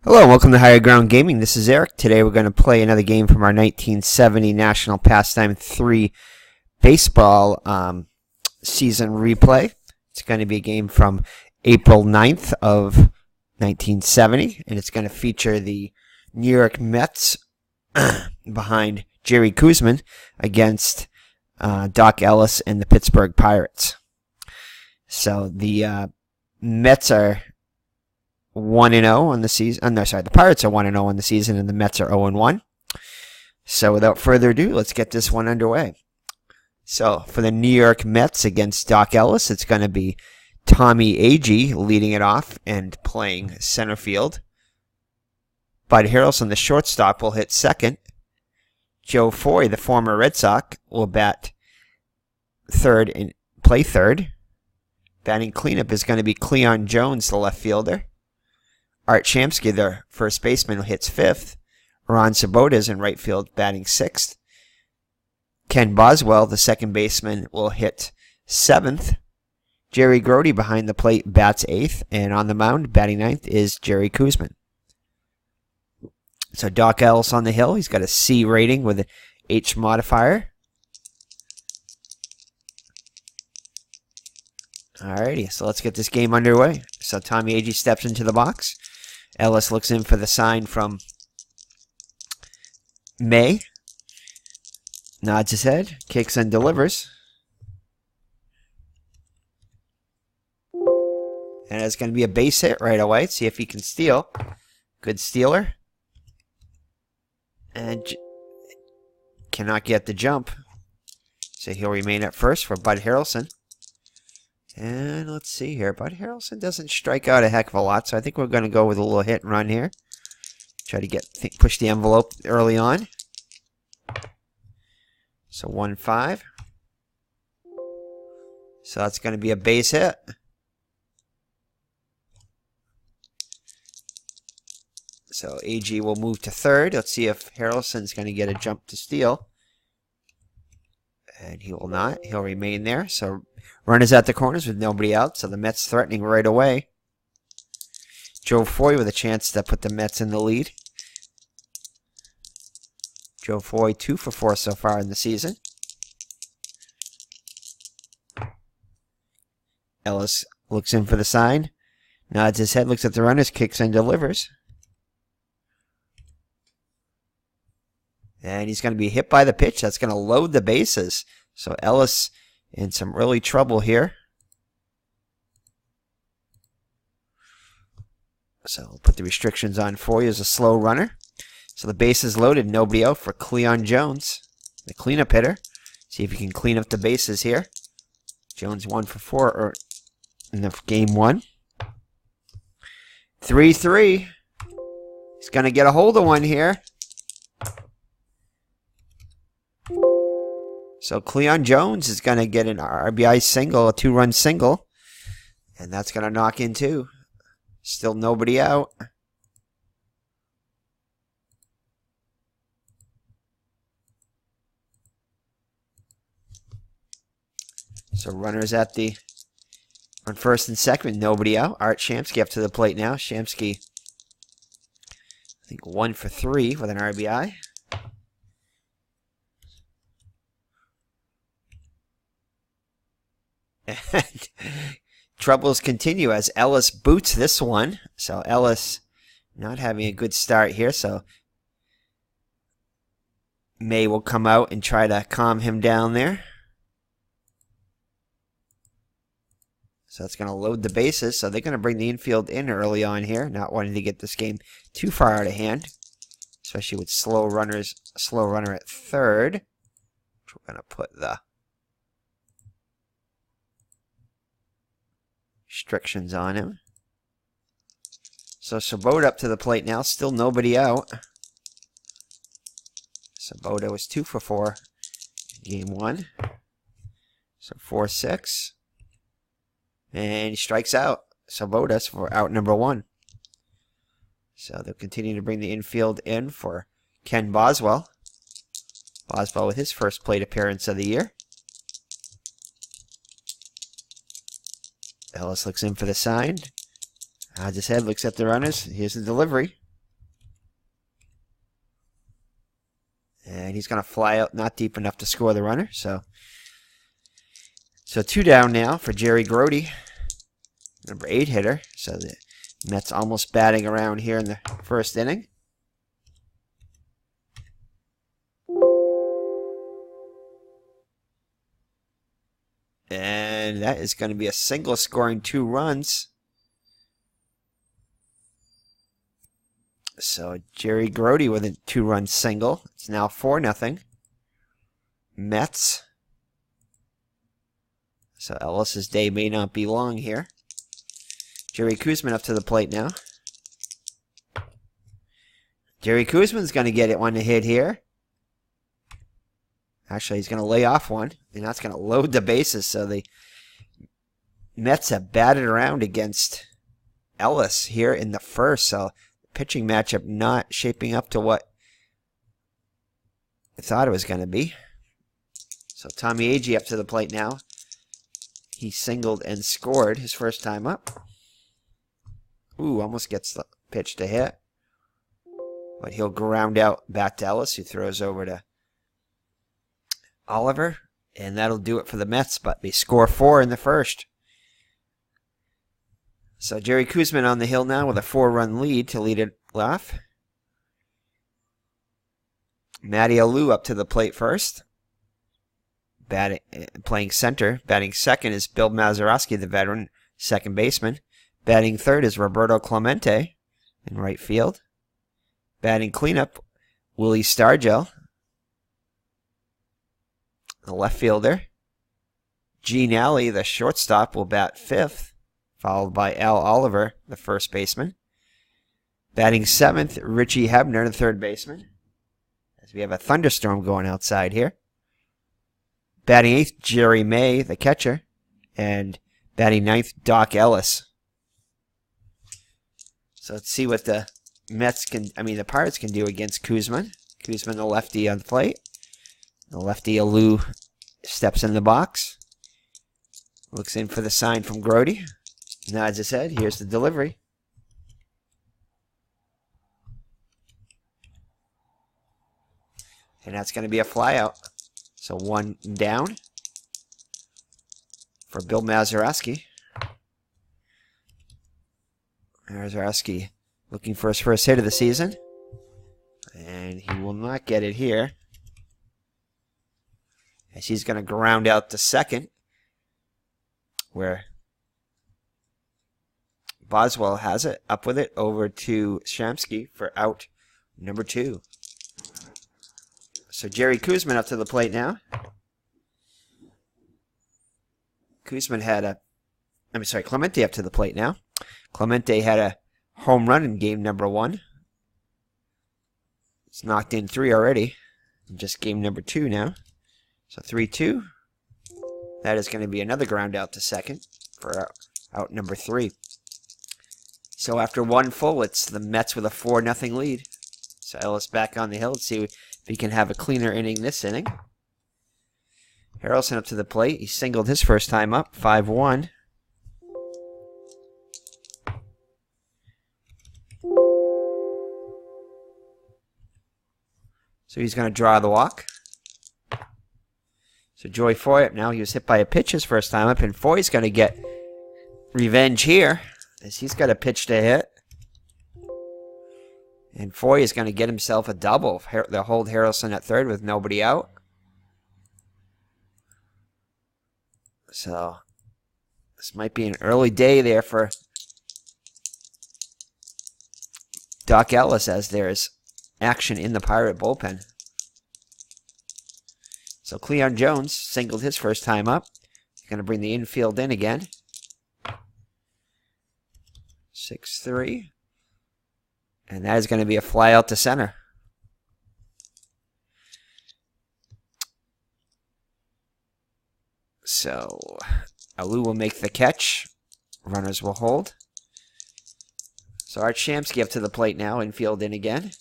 Hello and welcome to Higher Ground Gaming. This is Eric. Today we're going to play another game from our 1970 National Pastime 3 baseball season replay. It's going to be a game from April 9th of 1970, and it's going to feature the New York Mets behind Jerry Koosman against Doc Ellis and the Pittsburgh Pirates. So the Mets are 1-0 on the season. The Pirates are 1-0 on the season, and the Mets are 0-1. So without further ado, let's get this one underway. So for the New York Mets against Doc Ellis, it's going to be Tommie Agee leading it off and playing center field. Bud Harrelson, the shortstop, will hit second. Joe Foy, the former Red Sox, will bat third and play third. Batting cleanup is going to be Cleon Jones, the left fielder. Art Shamsky, the first baseman, hits fifth. Ron Sabota is in right field, batting sixth. Ken Boswell, the second baseman, will hit seventh. Jerry Grody behind the plate bats eighth. And on the mound, batting ninth, is Jerry Koosman. So Doc Ellis on the hill. He's got a C rating with an H modifier. Alrighty, so let's get this game underway. So Tommie Agee steps into the box. Ellis looks in for the sign from May. Nods his head, kicks and delivers. And it's going to be a base hit right away. See if he can steal. Good stealer. And cannot get the jump. So he'll remain at first for Bud Harrelson. And let's see here. Bud Harrelson doesn't strike out a heck of a lot, so I think we're going to go with a little hit and run here. Try to push the envelope early on. So 1-5. So that's going to be a base hit. So Agee will move to third. Let's see if Harrelson's going to get a jump to steal. And he will not. He'll remain there. So runners at the corners with nobody out. So the Mets threatening right away. Joe Foy with a chance to put the Mets in the lead. Joe Foy 2 for 4 so far in the season. Ellis looks in for the sign. Nods his head, looks at the runners, kicks and delivers. And he's going to be hit by the pitch. That's going to load the bases. So Ellis in some really trouble here. So we'll put the restrictions on for you as a slow runner. So the base is loaded. Nobody out for Cleon Jones, the cleanup hitter. See if he can clean up the bases here. Jones 1 for 4 in the game one. 3-3. He's going to get a hold of one here. So Cleon Jones is going to get an RBI single, a 2-run single. And that's going to knock in two. Still nobody out. So runners on first and second, nobody out. Art Shamsky up to the plate now. Shamsky, I think 1 for 3 with an RBI. And troubles continue as Ellis boots this one. So Ellis not having a good start here. So May will come out and try to calm him down there. So it's going to load the bases. So they're going to bring the infield in early on here. Not wanting to get this game too far out of hand. Especially with slow runner at third. Which we're going to put the restrictions on him. So Sabota up to the plate now. Still nobody out. Sabota was 2 for 4 in game one. So 4-6. And he strikes out. Sabota's for out number 1. So they'll continue to bring the infield in for Ken Boswell. Boswell with his first plate appearance of the year. Ellis looks in for the sign. Nods his head, looks at the runners. Here's the delivery. And he's going to fly out, not deep enough to score the runner. So 2 down now for Jerry Grody, number 8 hitter. So the Mets almost batting around here in the first inning. And that is going to be a single scoring 2 runs. So Jerry Grody with a 2-run single. It's now 4-0. Mets. So Ellis's day may not be long here. Jerry Koosman up to the plate now. Jerry Koosman's going to get it one to hit here. Actually, he's going to lay off one, and that's going to load the bases. So the Mets have batted around against Ellis here in the first. So pitching matchup not shaping up to what I thought it was going to be. So Tommie Agee up to the plate now. He singled and scored his first time up. Ooh, almost gets the pitch to hit. But he'll ground out back to Ellis, who throws over to Oliver. And that'll do it for the Mets, but they score 4 in the first. So Jerry Koosman on the hill now with a 4-run lead to lead it off. Matty Alou up to the plate first. Playing center. Batting second is Bill Mazeroski, the veteran second baseman. Batting third is Roberto Clemente in right field. Batting cleanup, Willie Stargell, the left fielder. Gene Alley, the shortstop, will bat fifth, followed by Al Oliver, the first baseman. Batting seventh, Richie Hebner, the third baseman. As we have a thunderstorm going outside here. Batting eighth, Jerry May, the catcher. And batting ninth, Doc Ellis. So let's see what the the Pirates can do against Koosman. Koosman, the lefty on the plate. The lefty, Alou, steps in the box. Looks in for the sign from Grody. Nods his head. Here's the delivery. And that's going to be a flyout. So 1 down for Bill Mazeroski. Mazeroski looking for his first hit of the season. And he will not get it here. As he's going to ground out to second, where Boswell has it. Up with it over to Shamsky for out number 2. So Jerry Koosman up to the plate now. Clemente up to the plate now. Clemente had a home run in game number 1. It's knocked in 3 already. Just game number 2 now. So 3-2. That is going to be another ground out to second for out number 3. So after 1 full, it's the Mets with a 4-0 lead. So Ellis back on the hill. Let's see if he can have a cleaner inning this inning. Harrelson up to the plate. He singled his first time up, 5-1. So he's going to draw the walk. So Joey Foy up now. He was hit by a pitch his first time up, and Foy's going to get revenge here as he's got a pitch to hit. And Foy is going to get himself a double. They'll hold Harrelson at third with nobody out. So this might be an early day there for Doc Ellis as there is action in the Pirate bullpen. So Cleon Jones singled his first time up. He's going to bring the infield in again. 6-3. And that is going to be a fly out to center. So Alou will make the catch. Runners will hold. So Art Shamsky up to the plate now. Infield in again.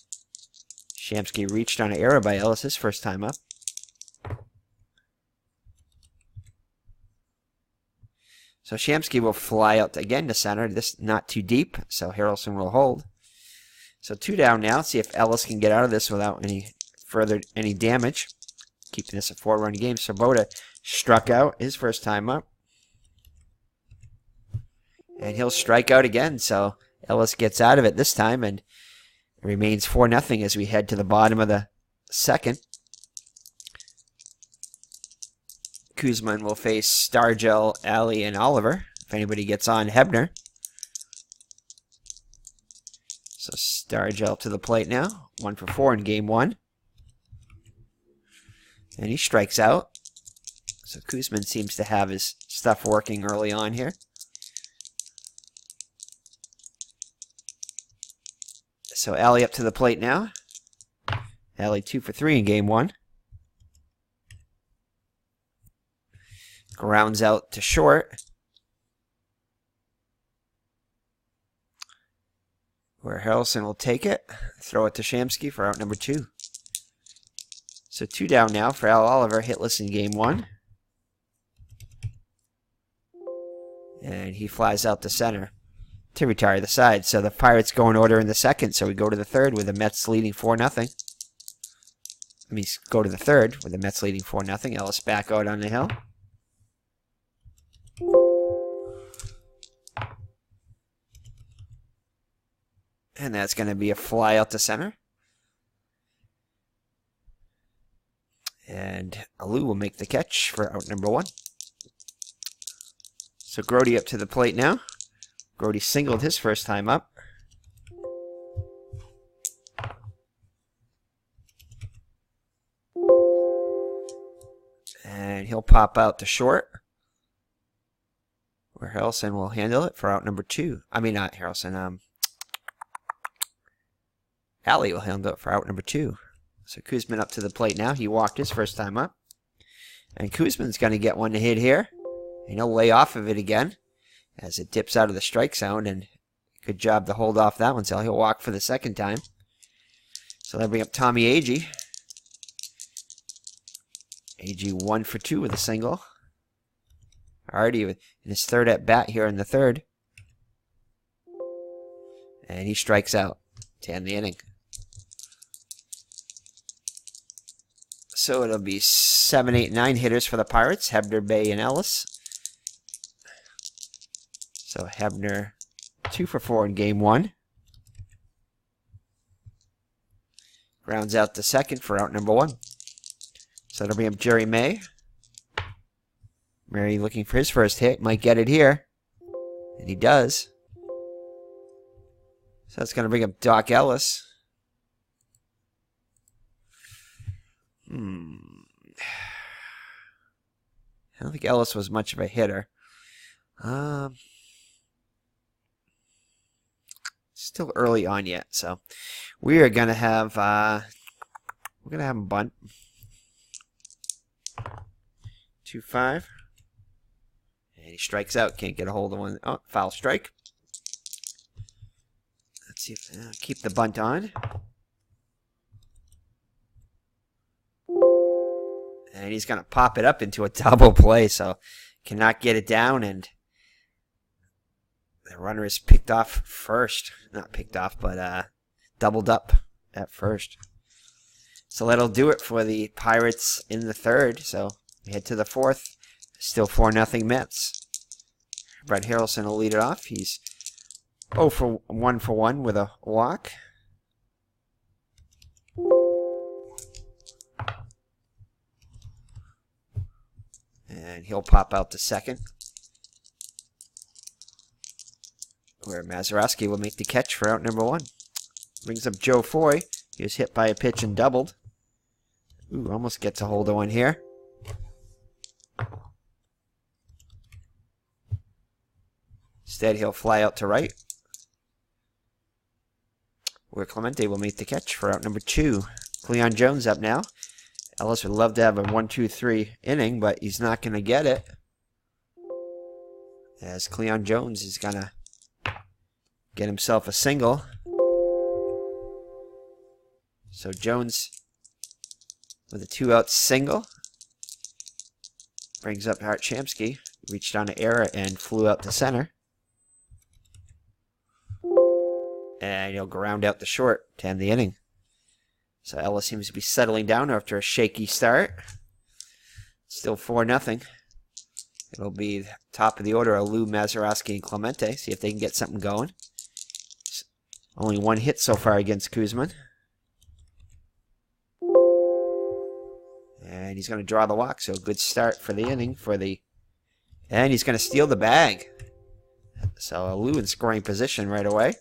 Shamsky reached on an error by Ellis his first time up. So Shamsky will fly out again to center. This not too deep, so Harrelson will hold. So 2 down now. See if Ellis can get out of this without any further any damage. Keeping this a 4-run game. Swoboda struck out his first time up. And he'll strike out again, so Ellis gets out of it this time, and it remains 4-0 as we head to the bottom of the second. Koosman will face Stargell, Alley, and Oliver. If anybody gets on, Hebner. So Stargell to the plate now. 1 for 4 in game 1. And he strikes out. So Koosman seems to have his stuff working early on here. So Alley up to the plate now. Alley 2 for 3 in game 1. Grounds out to short. Where Harrelson will take it. Throw it to Shamsky for out number 2. So 2 down now for Al Oliver. Hitless in game 1. And he flies out to center to retire the side. So the Pirates go in order in the second. So we go to the third with the Mets leading 4-0. I mean, go to the third with the Mets leading 4-0. Ellis back out on the hill. And that's going to be a fly out to center. And Alou will make the catch for out number 1. So Grody up to the plate now. Grody singled his first time up. And he'll pop out to short. Where Harrelson will handle it for out number 2. I mean, not Harrelson. Alley will handle it for out number 2. So Koosman up to the plate now. He walked his first time up. And Koosman's going to get one to hit here. And he'll lay off of it again as it dips out of the strike zone. And good job to hold off that one. So he'll walk for the second time. So they'll bring up Tommie Agee. Agee 1 for 2 with a single. Already in his third at bat here in the third. And he strikes out to end the inning. So it'll be 7, 8, 9 hitters for the Pirates. Hebner, Bay, and Ellis. So Hebner 2 for 4 in game 1. Grounds out the second for out number 1. So it'll bring up Jerry May. Mary looking for his first hit. Might get it here. And he does. So that's going to bring up Doc Ellis. I don't think Ellis was much of a hitter. Still early on yet, so we are going to have him bunt. 2-5. And he strikes out. Can't get a hold of one. Oh, foul strike. Let's see if keep the bunt on. And he's going to pop it up into a double play, so cannot get it down, and the runner is picked off first. Not picked off, but doubled up at first. So that'll do it for the Pirates in the third. So we head to the fourth. Still 4-0 Mets. Brett Harrelson will lead it off. He's 1 for 1 with a walk. And he'll pop out to second, where Mazeroski will make the catch for out number 1. Brings up Joe Foy. He was hit by a pitch and doubled. Ooh, almost gets a hold of one here. Instead, he'll fly out to right, where Clemente will make the catch for out number 2. Cleon Jones up now. Ellis would love to have a 1-2-3 inning, but he's not going to get it, as Cleon Jones is going to get himself a single. So Jones with a 2-out single brings up Hart Shamsky. Reached on an error and flew out to center. And he'll ground out the short to end the inning. So Ellis seems to be settling down after a shaky start. Still 4-0. It'll be top of the order of Lou, Mazeroski, and Clemente. See if they can get something going. Only one hit so far against Koosman. And he's going to draw the walk, so a good start for the inning and he's going to steal the bag. So Lou in scoring position right away. A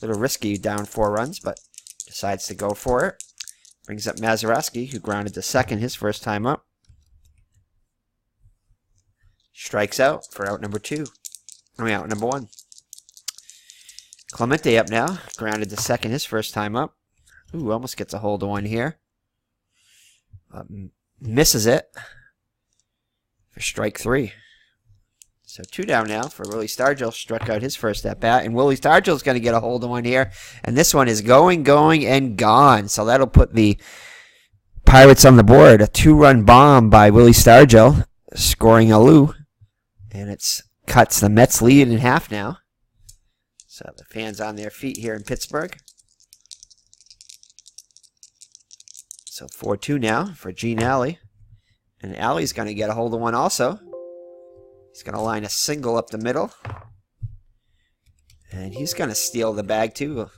little risky, down 4 runs, but decides to go for it. Brings up Mazeroski, who grounded to second his first time up. Strikes out for out number 2. Out number 1. Clemente up now, grounded to second his first time up. Ooh, almost gets a hold of one here. Misses it for strike 3. So 2 down now for Willie Stargell. Struck out his first at bat. And Willie Stargell's going to get a hold of one here. And this one is going, and gone. So that'll put the Pirates on the board. A 2-run bomb by Willie Stargell, scoring a Lou. And it cuts the Mets lead in half now. So the fans on their feet here in Pittsburgh. So 4-2 now for Gene Alley. And Alley's going to get a hold of one also. He's going to line a single up the middle. And he's going to steal the bag too.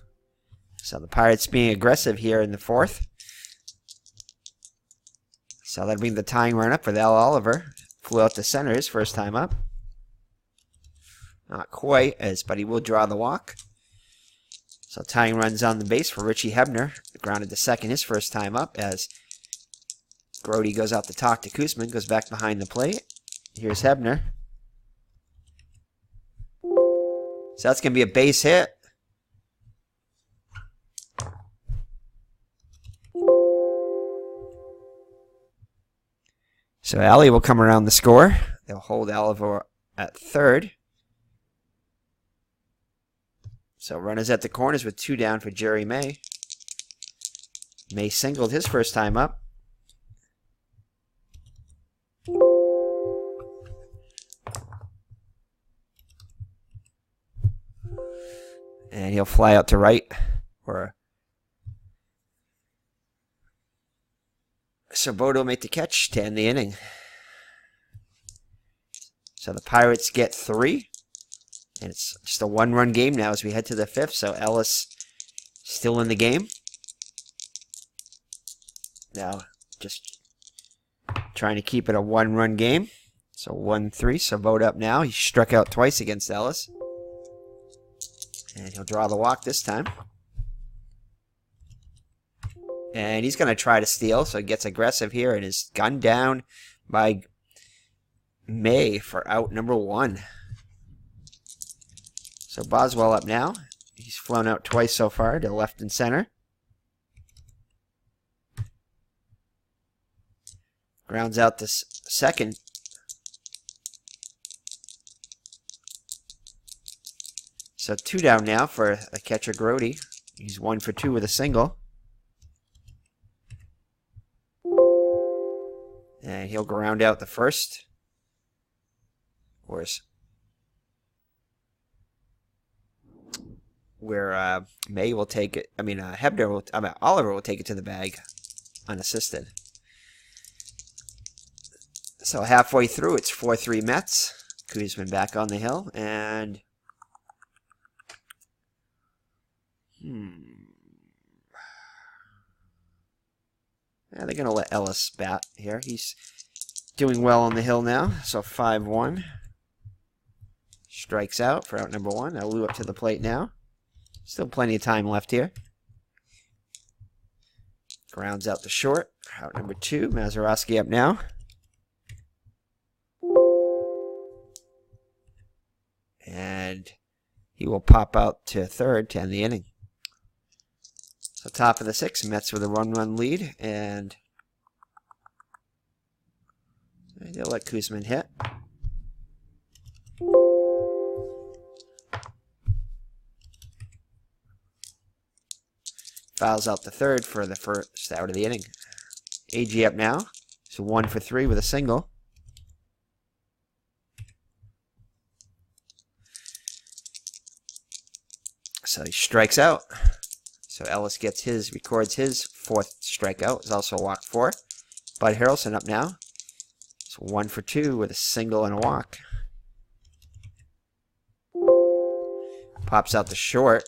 So the Pirates being aggressive here in the 4th. So that'll be the tying run up for Al Oliver. Flew out to center his first time up. Not quite, but he will draw the walk. So tying runs on the base for Richie Hebner. Grounded to second his first time up as Grody goes out to talk to Koosman. Goes back behind the plate. Here's Hebner. So that's going to be a base hit. So Alley will come around the score. They'll hold Oliver at third. So runners at the corners with 2 down for Jerry May. May singled his first time up. And he'll fly out to right. So Bodo will make the catch to end the inning. So the Pirates get 3. And it's just a 1-run game now as we head to the 5th. So Ellis still in the game. Now just trying to keep it a 1-run game. So 1-3. So Vote up now. He struck out twice against Ellis. And he'll draw the walk this time. And he's going to try to steal. So he gets aggressive here and is gunned down by May for out number 1. So Boswell up now. He's flown out twice so far to left and center. Grounds out to second. So 2 down now for a catcher Grody. He's 1 for 2 with a single. And he'll ground out the first. Where May will take it. Oliver will take it to the bag unassisted. So halfway through, it's 4-3 Mets. Koosman back on the hill, and they're going to let Ellis bat here. He's doing well on the hill now. So 5-1. Strikes out for out number 1. Now Lou up to the plate now. Still plenty of time left here. Grounds out to short. Out number 2. Mazeroski up now. And he will pop out to third to end the inning. So top of the 6th, Mets with a 1-run lead. And they'll let Koosman hit. Fouls out the third for the first out of the inning. Agee up now. So 1 for 3 with a single. So he strikes out. So Ellis records his 4th strikeout. It's also a walk 4. Bud Harrelson up now. It's 1 for 2 with a single and a walk. Pops out the short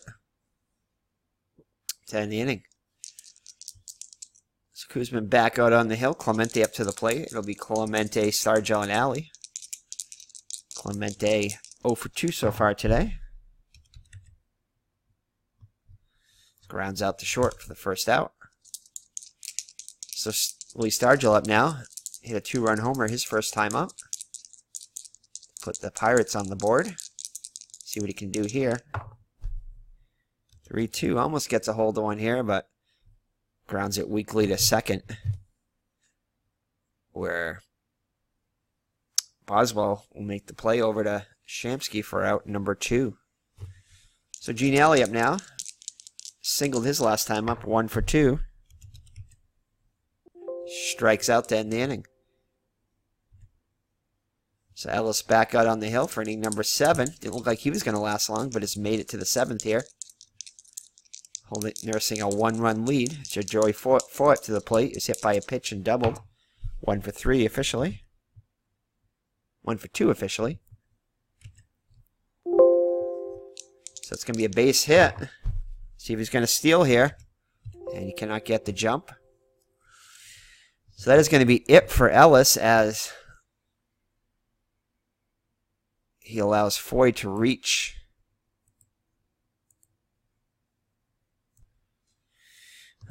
to end the inning. So Koosman back out on the hill. Clemente up to the plate. It'll be Clemente, Stargell, and Alley. Clemente 0 for 2 so far today. Grounds out the short for the first out. So Lee Stargell up now. Hit a 2-run homer his first time up. Put the Pirates on the board. See what he can do here. 3-2. Almost gets a hold of one here, but grounds it weakly to second. Where Boswell will make the play over to Shamsky for out number 2. So Gene Alley up now. Singled his last time up, 1 for 2. Strikes out to end the inning. So Ellis back out on the hill for inning number 7. Didn't look like he was going to last long, but has made it to the 7th here. Nursing a 1-run lead. So Joey Foyt to the plate. Is hit by a pitch and doubled. 1 for 3 officially. 1 for 2 officially. So it's going to be a base hit. See if he's going to steal here. And he cannot get the jump. So that is going to be it for Ellis as he allows Foy to reach.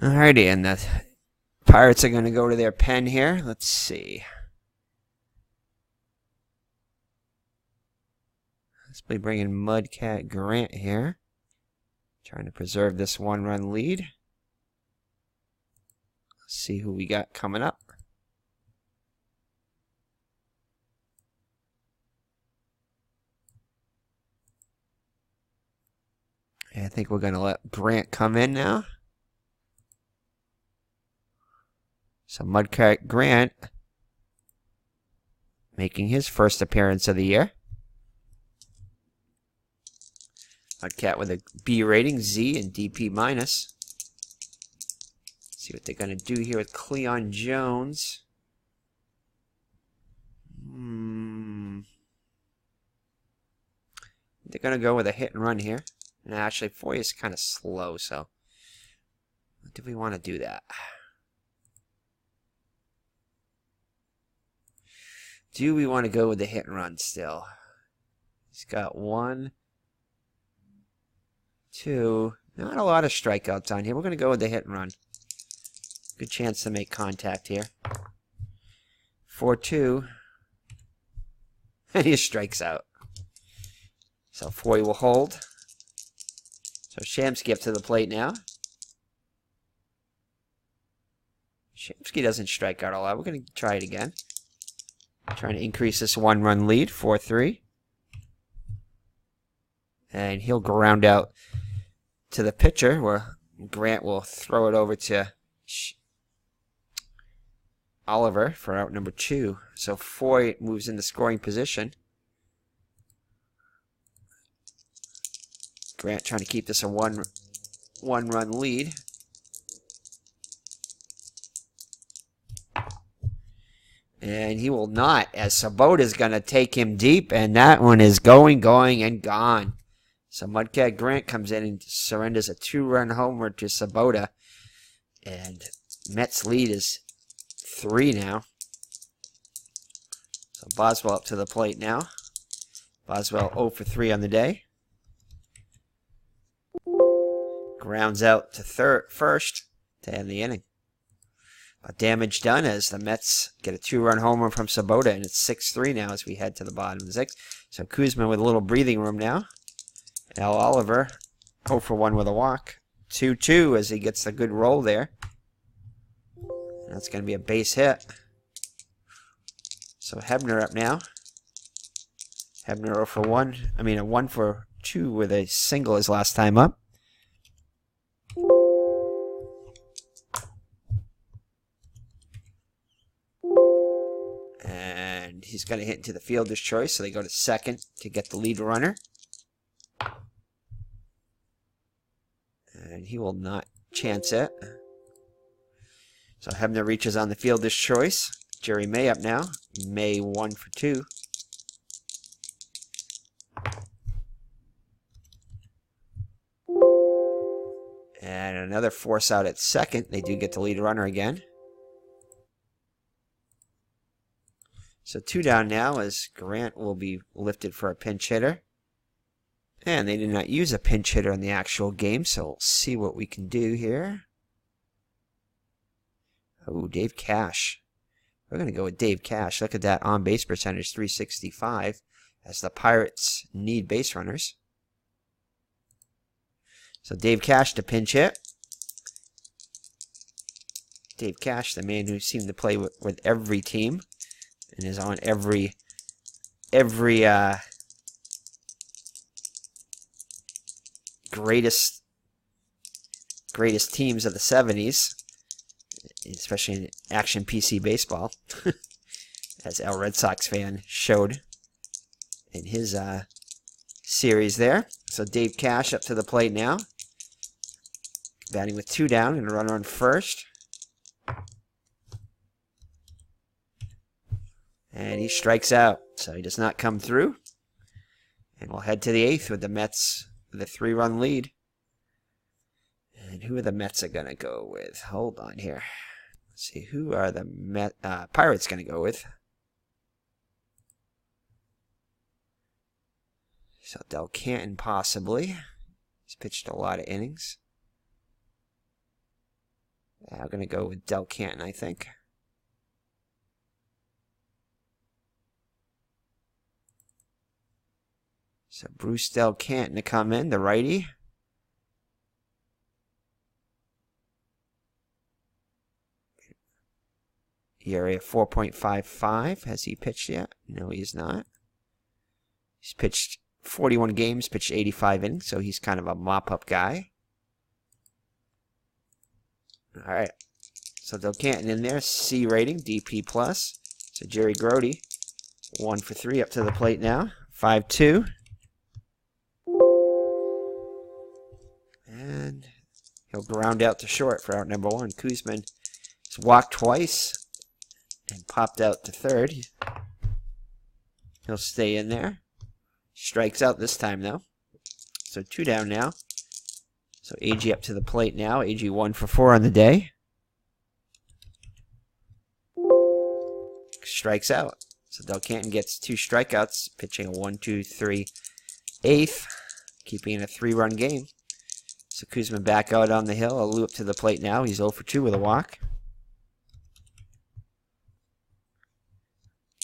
Alrighty, and the Pirates are going to go to their pen here. Let's see. Let's be bringing Mudcat Grant here. Trying to preserve this 1-run lead. Let's see who we got coming up. I think we're going to let Grant come in now. So Mudcat Grant making his first appearance of the year. Mudcat with a B rating, Z and DP minus. See what they're going to do here with Cleon Jones. They're going to go with a hit and run here. And actually, Foy is kind of slow, so do we want to do that? Do we want to go with the hit and run still? He's got 1, 2, not a lot of strikeouts on here. We're going to go with the hit and run. Good chance to make contact here. 4-2. And he strikes out. So Foy will hold. So Shamsky up to the plate now. Shamsky doesn't strike out a lot. We're going to try it again. Trying to increase this 1-run lead, 4-3. And he'll ground out to the pitcher where Grant will throw it over to Oliver for out number 2. So Foy moves into scoring position. Grant trying to keep this a one-run lead. And he will not, as Sabota's going to take him deep, and that one is going, and gone. So Mudcat Grant comes in and surrenders a 2-run homer to Sabota. And Mets lead is 3 now. So Boswell up to the plate now. Boswell 0 for 3 on the day. Grounds out to first to end the inning. But damage done as the Mets get a 2-run homer from Sabota, and it's 6-3 now as we head to the bottom of the 6th. So Koosman with a little breathing room now. Al Oliver 0 for 1 with a walk. 2-2 as he gets a good roll there. And that's going to be a base hit. So Hebner up now. Hebner 0 for 1. I mean, a 1 for 2 with a single his last time up. And he's going to hit into the fielder's choice, so they go to second to get the lead runner. And And he will not chance it. So Hebner reaches on the fielder's choice. Jerry May up now. May 1 for 2. And another force out at second. They do get the lead runner again. So 2 down now as Grant will be lifted for a pinch hitter. And they did not use a pinch hitter in the actual game, so we'll see what we can do here. Oh, Dave Cash. We're going to go with Dave Cash. Look at that on-base percentage, 365, as the Pirates need base runners. So Dave Cash to pinch hit. Dave Cash, the man who seemed to play with every team and is on every greatest teams of the 70s, especially in Action PC Baseball, as El Red Sox fan showed in his series there. So Dave Cash up to the plate now, batting with 2 down and a runner on first. And he strikes out, so he does not come through. And we'll head to the 8th with the Mets with a 3-run lead. And who are the Mets going to go with? Hold on here. Let's see, who are the Pirates going to go with? So Del Canton possibly. He's pitched a lot of innings. I'm going to go with Del Canton, I think. So Bruce Del Canton to come in, the righty. ERA 4.55. Has he pitched yet? No, he has not. He's pitched 41 games, pitched 85 innings, so he's kind of a mop-up guy. All right. So Del Canton in there, C rating, DP+. So Jerry Grody, 1 for 3 up to the plate now. 5-2. And he'll ground out to short for out number 1. Koosman has walked twice and popped out to third. He'll stay in there. Strikes out this time, though. So 2 down now. So Agee up to the plate now. Agee 1 for 4 on the day. Strikes out. So Del Canton gets 2 strikeouts, pitching a 1-2-3 8th, keeping it a 3-run game. So Koosman back out on the hill. Alou up to the plate now. He's 0 for 2 with a walk.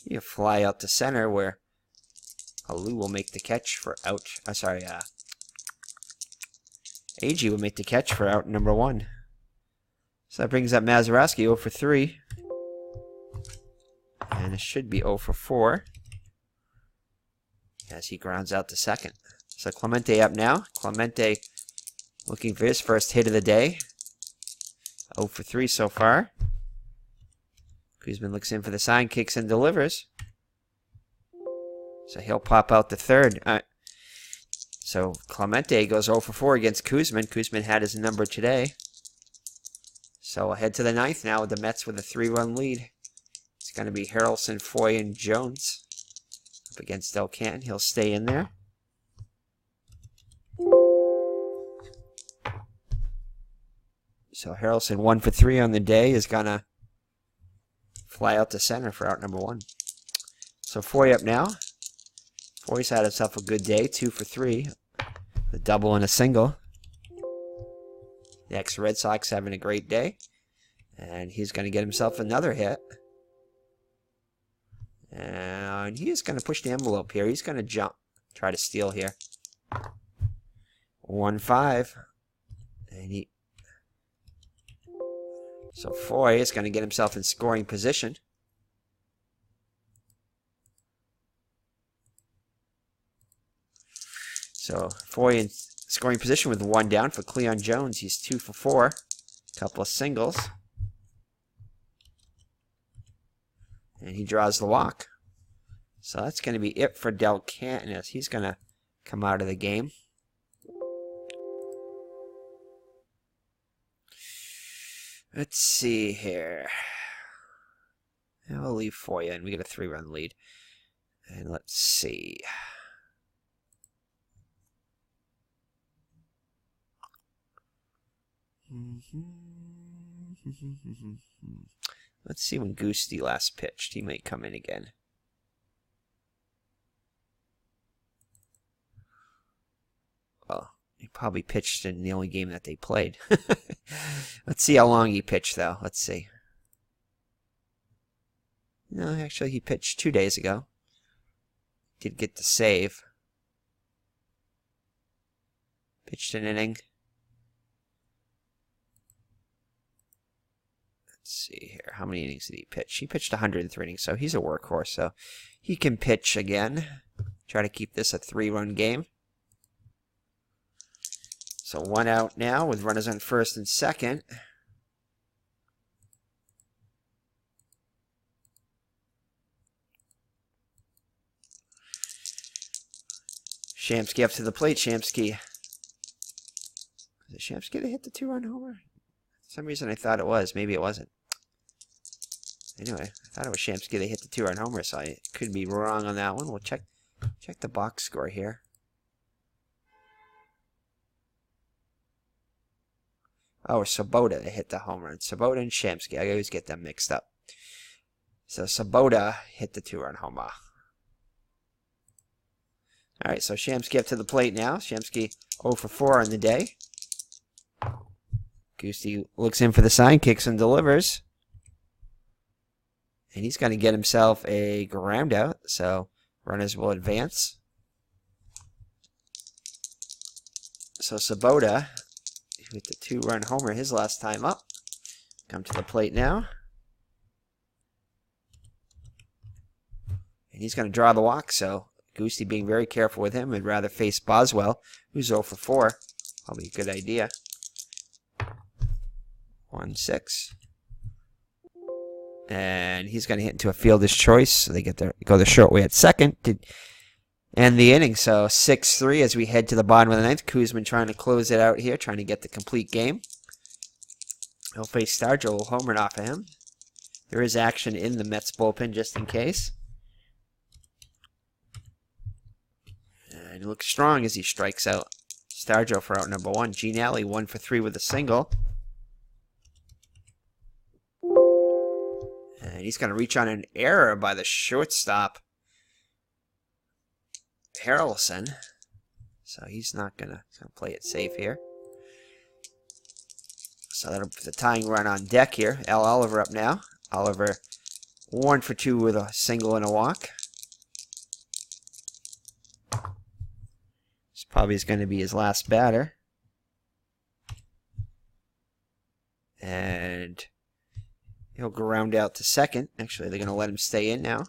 You fly out to center where Alou will make the catch for out. Agee will make the catch for out number 1. So that brings up Mazeroski 0 for 3. And it should be 0 for 4 as he grounds out to second. So Clemente up now. Clemente looking for his first hit of the day. 0 for 3 so far. Koosman looks in for the sign, kicks and delivers. So he'll pop out to third. So Clemente goes 0 for 4 against Koosman. Koosman had his number today. So we'll head to the 9th now with the Mets with a 3-run lead. It's going to be Harrelson, Foy, and Jones up against Del Canton. He'll stay in there. So Harrelson 1 for 3 on the day is going to fly out to center for out number 1. So Foy up now. Foy's had himself a good day, 2 for 3. A double and a single. The ex-Red Sox having a great day. And he's going to get himself another hit. And he's going to push the envelope here. He's going to jump. Try to steal here. 1-5. And so Foy is going to get himself in scoring position. So Foy in scoring position with 1 down for Cleon Jones. He's 2 for 4. Couple of singles. And he draws the walk. So that's going to be it for Del Canton as he's going to come out of the game. Let's see here. I'll leave for you, and we get a 3-run lead. And let's see. Let's see when Goosey last pitched. He might come in again. Well, he probably pitched in the only game that they played. Let's see how long he pitched, though. Let's see. No, actually, he pitched 2 days ago. Did get the save. Pitched an inning. Let's see here. How many innings did he pitch? He pitched 103 innings, so he's a workhorse. So he can pitch again. Try to keep this a 3-run game. So 1 out now with runners on first and second. Shamsky up to the plate. Shamsky. Is it Shamsky that hit the 2-run homer? For some reason I thought it was. Maybe it wasn't. Anyway, I thought it was Shamsky that hit the 2-run homer, so I could be wrong on that one. We'll check the box score here. Oh, Sabota that hit the home run. Sabota and Shamsky. I always get them mixed up. So Sabota hit the 2-run homer. All right, so Shamsky up to the plate now. Shamsky 0 for 4 on the day. Goosey looks in for the sign, kicks and delivers. And he's going to get himself a ground out, so runners will advance. So Sabota, who hit the 2-run homer his last time up, come to the plate now. And he's going to draw the walk, so Goosey being very careful with him. Would rather face Boswell, who's 0 for 4. Probably a good idea. 1-6. And he's going to hit into a fielder's choice. So they go the short way at second to end the inning. So 6-3 as we head to the bottom of the ninth. Koosman trying to close it out here, trying to get the complete game. He'll face Stargell, will homer off of him. There is action in the Mets bullpen just in case. And he looks strong as he strikes out Stargell for out number 1. Gene Alley 1 for 3 with a single. And he's going to reach on an error by the shortstop, Harrelson. So he's not going to play it safe here. So that'll put the tying run on deck here. Al Oliver up now. Oliver 1 for 2 with a single and a walk. This probably is going to be his last batter. And he'll ground out to second. Actually, they're going to let him stay in now.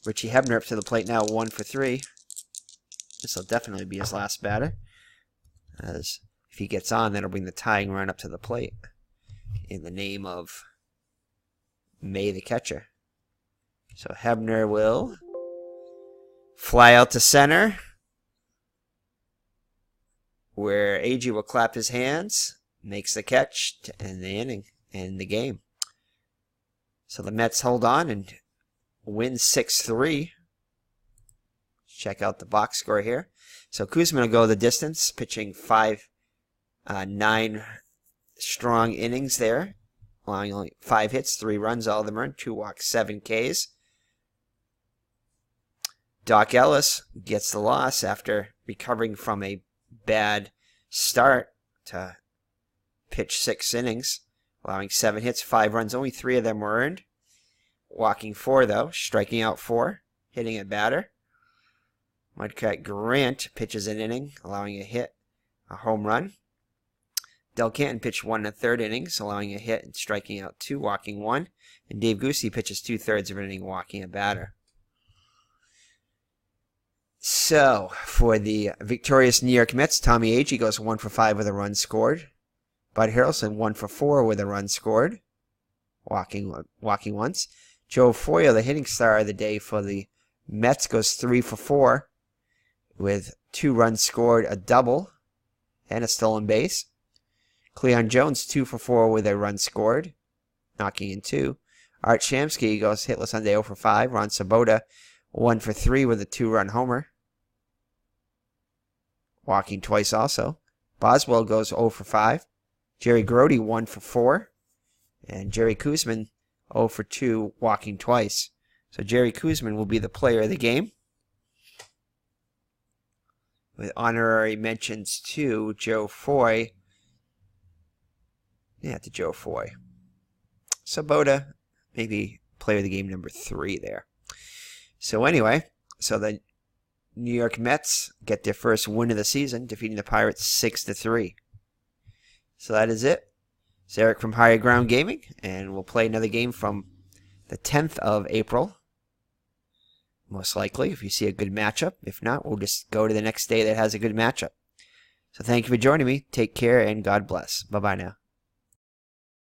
Richie Hebner up to the plate now, 1 for 3. This will definitely be his last batter. As if he gets on, that'll bring the tying run up to the plate. In the name of May the catcher. So Hebner will fly out to center, where Agee will clap his hands, makes the catch to end the inning and the game. So the Mets hold on and win 6-3. Check out the box score here. So Koosman will go the distance, pitching 9 strong innings there, allowing only 5 hits, 3 runs, all of them earned, 2 walks, 7 Ks. Doc Ellis gets the loss after recovering from a bad start to pitch 6 innings, allowing 7 hits, 5 runs. Only 3 of them were earned. Walking 4, though, striking out 4, hitting a batter. Mudcat Grant pitches an inning, allowing a hit, a home run. Del Canton pitched 1 1/3 innings, allowing a hit and striking out 2, walking 1. And Dave Goosey pitches 2/3 of an inning, walking a batter. So, for the victorious New York Mets, Tommie Agee goes 1 for 5 with a run scored. Bud Harrelson 1 for 4 with a run scored, walking once. Joe Foyle, the hitting star of the day for the Mets, goes 3 for 4 with 2 runs scored, a double, and a stolen base. Cleon Jones, 2 for 4 with a run scored, knocking in 2. Art Shamsky goes hitless on day 0 for 5. Ron Sabota, 1 for 3 with a 2-run homer, walking twice also. Boswell goes 0 for 5. Jerry Grody, 1 for 4. And Jerry Koosman, 0 for 2, walking twice. So Jerry Koosman will be the player of the game, with honorary mentions to Joe Foy. Yeah, to Joe Foy. Sabota, maybe player of the game number 3 there. So anyway, so the New York Mets get their first win of the season, defeating the Pirates 6-3. So that is it. It's Eric from Higher Ground Gaming, and we'll play another game from the 10th of April. Most likely, if you see a good matchup. If not, we'll just go to the next day that has a good matchup. So thank you for joining me. Take care, and God bless. Bye-bye now.